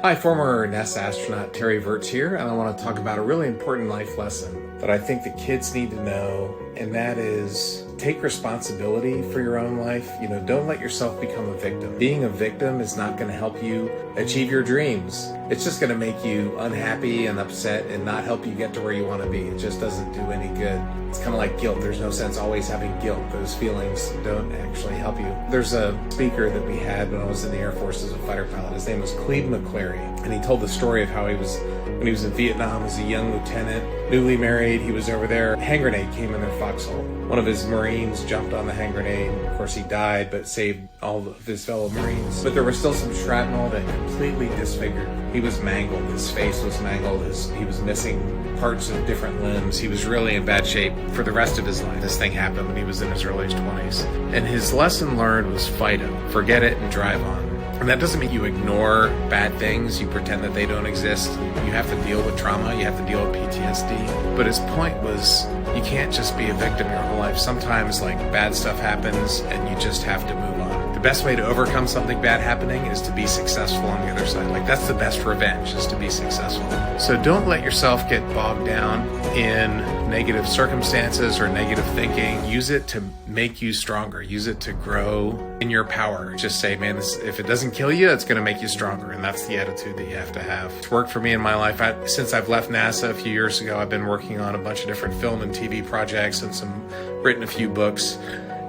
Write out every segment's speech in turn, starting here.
Hi, former NASA astronaut Terry Virts here, and I want to talk about a really important life lesson that I think the kids need to know, and that is take responsibility for your own life. Don't let yourself become a victim. Being a victim is not going to help you achieve your dreams. It's just going to make you unhappy and upset and not help you get to where you want to be. It just doesn't do any good. It's kind of like guilt. There's no sense always having guilt. Those feelings don't actually help you. There's a speaker that we had when I was in the Air Force as a fighter pilot. His name was Cleve McClary, and he told the story of how when he was in Vietnam as a young lieutenant, newly married. He was over there. A hand grenade came in their foxhole. One of his Marines jumped on the hand grenade. Of course, he died, but saved all of his fellow Marines. But there was still some shrapnel that completely disfigured. He was mangled. His face was mangled. He was missing parts of different limbs. He was really in bad shape for the rest of his life. This thing happened when he was in his early 20s. And his lesson learned was fight it, forget it, and drive on. And that doesn't mean you ignore bad things, you pretend that they don't exist. You have to deal with trauma, you have to deal with PTSD. But his point was, you can't just be a victim your whole life. Sometimes bad stuff happens and you just have to move on. The best way to overcome something bad happening is to be successful on the other side. That's the best revenge, is to be successful. So don't let yourself get bogged down in negative circumstances or negative thinking. Use it to make you stronger. Use it to grow in your power. Just say, man, if it doesn't kill you, it's going to make you stronger. And that's the attitude that you have to have. It's worked for me in my life. Since I've left NASA a few years ago, I've been working on a bunch of different film and TV projects and written a few books.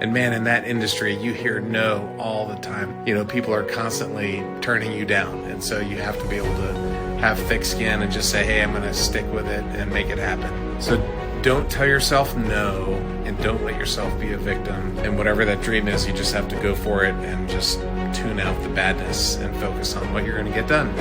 And man, in that industry, you hear no all the time. People are constantly turning you down. And so you have to be able to have thick skin and just say, hey, I'm going to stick with it and make it happen. So don't tell yourself no, and don't let yourself be a victim. And whatever that dream is, you just have to go for it and just tune out the badness and focus on what you're going to get done.